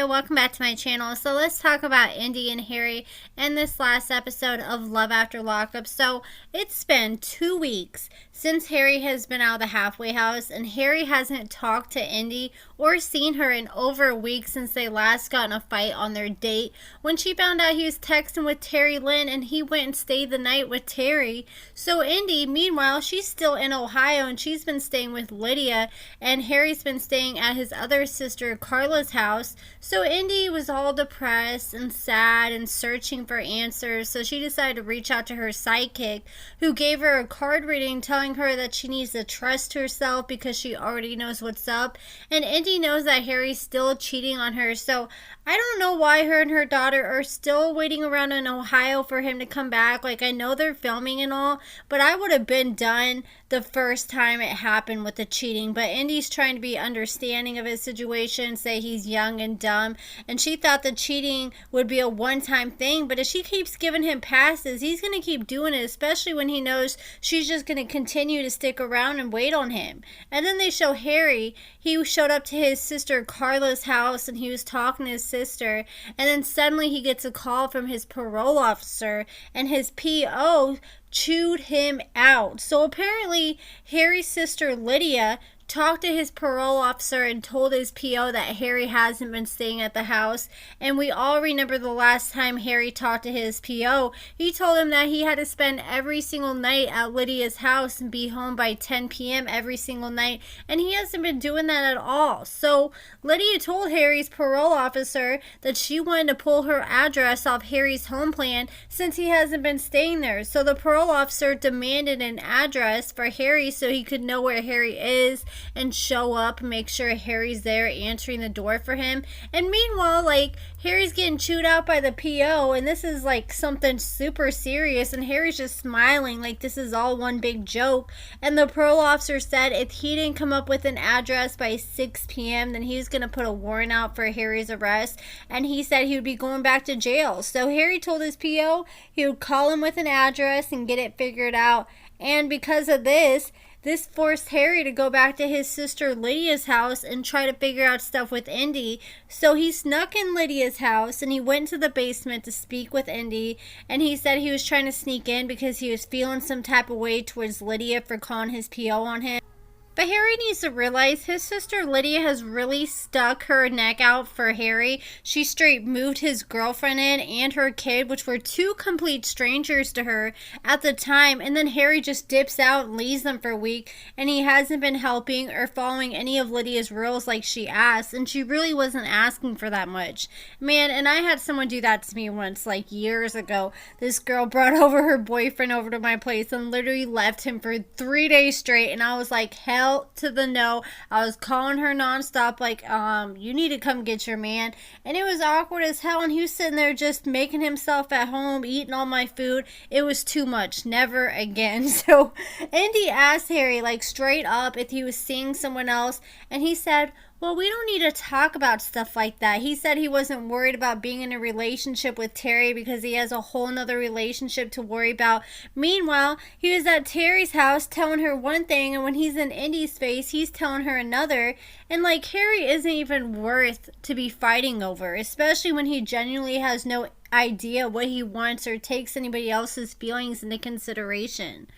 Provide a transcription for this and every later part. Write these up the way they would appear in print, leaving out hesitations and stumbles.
Hi, welcome back to my channel. So let's talk about Indy and Harry in this last episode of Love After Lockup. So it's been 2 weeks since Harry has been out of the halfway house, and Harry hasn't talked to Indy or seen her in over a week since they last got in a fight on their date when she found out he was texting with Terry Lynn and he went and stayed the night with Terry. So Indy, meanwhile, she's still in Ohio and she's been staying with Lydia, and Harry's been staying at his other sister Carla's house. So Indy was all depressed and sad and searching for answers, so she decided to reach out to her sidekick, who gave her a card reading telling her that she needs to trust herself because she already knows what's up, and Indy knows that Harry's still cheating on her. So I don't know why her and her daughter are still waiting around in Ohio for him to come back. Like, I know they're filming and all, but I would have been done the first time it happened with the cheating. But Indy's trying to be understanding of his situation, say he's young and dumb, and she thought the cheating would be a one-time thing, but if she keeps giving him passes, he's going to keep doing it, especially when he knows she's just going to continue to stick around and wait on him. And then they show Harry. He showed up to his sister Carla's house and he was talking to his sister, and then suddenly he gets a call from his parole officer, and his PO chewed him out. So apparently Harry's sister Lydia talked to his parole officer and told his PO that Harry hasn't been staying at the house. And we all remember the last time Harry talked to his PO, he told him that he had to spend every single night at Lydia's house and be home by 10 p.m. every single night, and he hasn't been doing that at all. So Lydia told Harry's parole officer that she wanted to pull her address off Harry's home plan since he hasn't been staying there. So the parole officer demanded an address for Harry so he could know where Harry is and show up and make sure Harry's there answering the door for him. And meanwhile, like, Harry's getting chewed out by the PO, and this is like something super serious, and Harry's just smiling like this is all one big joke. And the parole officer said if he didn't come up with an address by 6 p.m. then he was going to put a warrant out for Harry's arrest, and he said he would be going back to jail. So Harry told his PO he would call him with an address and get it figured out. And because of this forced Harry to go back to his sister Lydia's house and try to figure out stuff with Indy. So he snuck in Lydia's house and he went to the basement to speak with Indy, and he said he was trying to sneak in because he was feeling some type of way towards Lydia for calling his PO on him. But Harry needs to realize his sister Lydia has really stuck her neck out for Harry. She straight moved his girlfriend in and her kid, which were two complete strangers to her at the time, and then Harry just dips out and leaves them for a week, and he hasn't been helping or following any of Lydia's rules like she asked, and she really wasn't asking for that much. Man, and I had someone do that to me once, like years ago. This girl brought over her boyfriend over to my place and literally left him for 3 days straight, and I was like, hell to the no. I was calling her nonstop like, you need to come get your man. And it was awkward as hell, and he was sitting there just making himself at home, eating all my food. It was too much. Never again. So Indy asked Harry, like, straight up if he was seeing someone else, and he said, well, we don't need to talk about stuff like that. He said he wasn't worried about being in a relationship with Terry because he has a whole nother relationship to worry about. Meanwhile, he was at Terry's house telling her one thing, and when he's in Indy's face, he's telling her another. And like, Harry isn't even worth to be fighting over, especially when he genuinely has no idea what he wants or takes anybody else's feelings into consideration.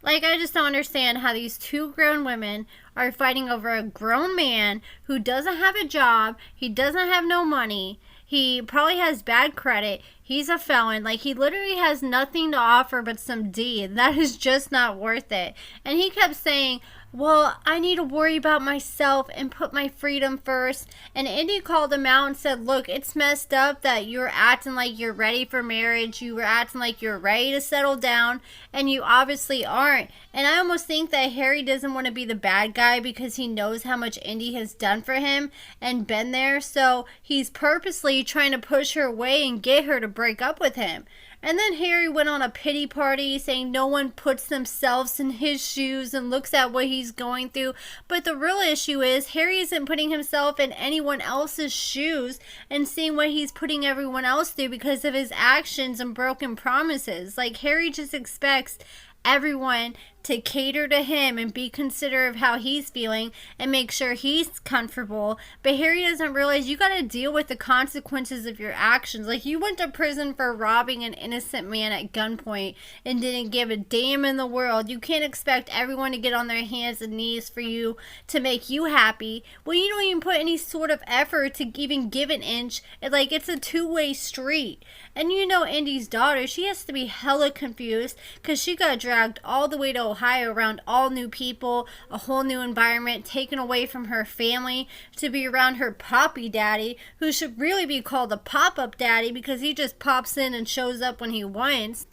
Like, I just don't understand how these two grown women are fighting over a grown man who doesn't have a job, he doesn't have no money, he probably has bad credit, he's a felon, like he literally has nothing to offer but some D, and that is just not worth it. And he kept saying, well, I need to worry about myself and put my freedom first. And Indy called him out and said, look, it's messed up that you're acting like you're ready for marriage. You were acting like you're ready to settle down, and you obviously aren't. And I almost think that Harry doesn't want to be the bad guy because he knows how much Indy has done for him and been there. So he's purposely trying to push her away and get her to break up with him. And then Harry went on a pity party saying no one puts themselves in his shoes and looks at what he's going through. But the real issue is Harry isn't putting himself in anyone else's shoes and seeing what he's putting everyone else through because of his actions and broken promises. Like, Harry just expects everyone to cater to him and be considerate of how he's feeling and make sure he's comfortable. But Harry doesn't realize you got to deal with the consequences of your actions. Like, you went to prison for robbing an innocent man at gunpoint and didn't give a damn in the world. You can't expect everyone to get on their hands and knees for you to make you happy when you don't even put any sort of effort to even give an inch. Like, it's a two-way street. And you know Indy's daughter, she has to be hella confused because she got dragged all the way to Ohio around all new people, a whole new environment, taken away from her family to be around her poppy daddy, who should really be called a pop-up daddy because he just pops in and shows up when he wants.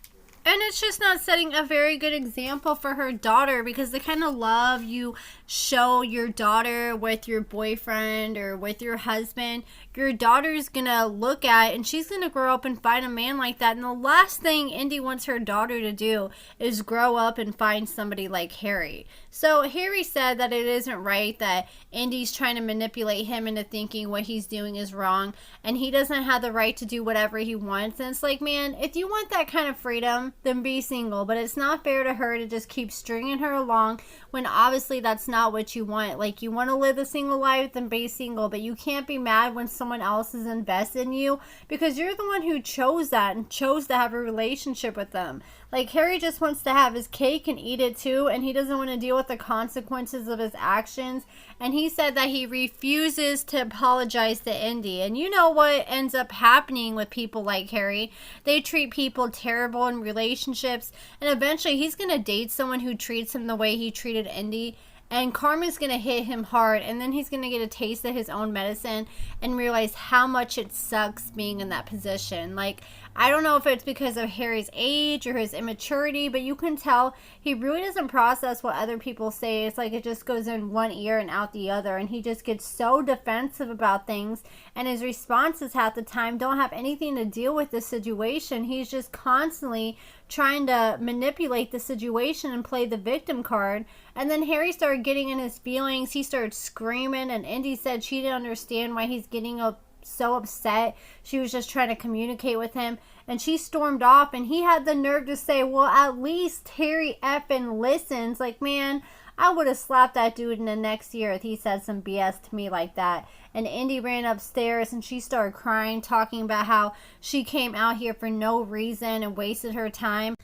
And it's just not setting a very good example for her daughter, because the kind of love you show your daughter with your boyfriend or with your husband, your daughter's gonna look at and she's gonna grow up and find a man like that. And the last thing Indy wants her daughter to do is grow up and find somebody like Harry. So Harry said that it isn't right that Indy's trying to manipulate him into thinking what he's doing is wrong, and he doesn't have the right to do whatever he wants. And it's like, man, if you want that kind of freedom, then be single. But it's not fair to her to just keep stringing her along when obviously that's not what you want. Like, you want to live a single life, then be single. But you can't be mad when someone else is invested in you, because you're the one who chose that and chose to have a relationship with them. Like, Harry just wants to have his cake and eat it too, and he doesn't want to deal with the consequences of his actions. And he said that he refuses to apologize to Indy. And you know what ends up happening with people like Harry? They treat people terrible in relationships, and eventually he's going to date someone who treats him the way he treated Indy. And karma's going to hit him hard, and then he's going to get a taste of his own medicine and realize how much it sucks being in that position. Like, I don't know if it's because of Harry's age or his immaturity, but you can tell he really doesn't process what other people say. It's like it just goes in one ear and out the other, and he just gets so defensive about things, and his responses half the time don't have anything to deal with the situation. He's just constantly trying to manipulate the situation and play the victim card. And then Harry started getting in his feelings. He started screaming, and Indy said she didn't understand why he's getting so upset. She was just trying to communicate with him, and she stormed off, and he had the nerve to say, well, at least Harry effing listens. Like, man, I would have slapped that dude in the next year if he said some BS to me like that. And Indy ran upstairs and she started crying, talking about how she came out here for no reason and wasted her time.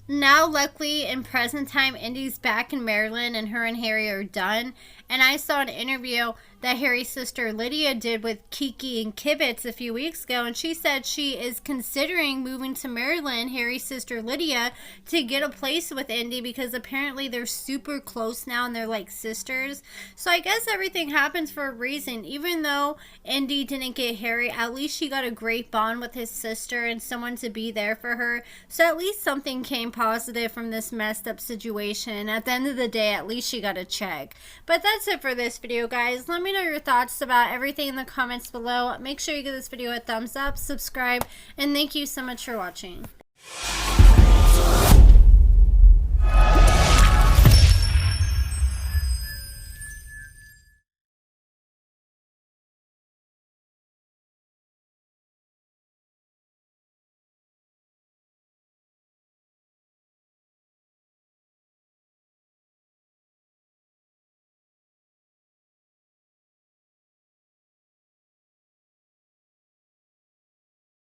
Now, luckily, in present time, Indy's back in Maryland and her and Harry are done. And I saw an interview that Harry's sister Lydia did with Kiki and Kibitz a few weeks ago, and she said she is considering moving to Maryland, Harry's sister Lydia, to get a place with Indy, because apparently they're super close now and they're like sisters. So I guess everything happens for a reason. Even though Indy didn't get Harry, at least she got a great bond with his sister and someone to be there for her. So at least something came positive from this messed up situation. At the end of the day, at least she got a check. But that's it for this video, guys. Let me know your thoughts about everything in the comments below. Make sure you give this video a thumbs up, subscribe, and thank you so much for watching.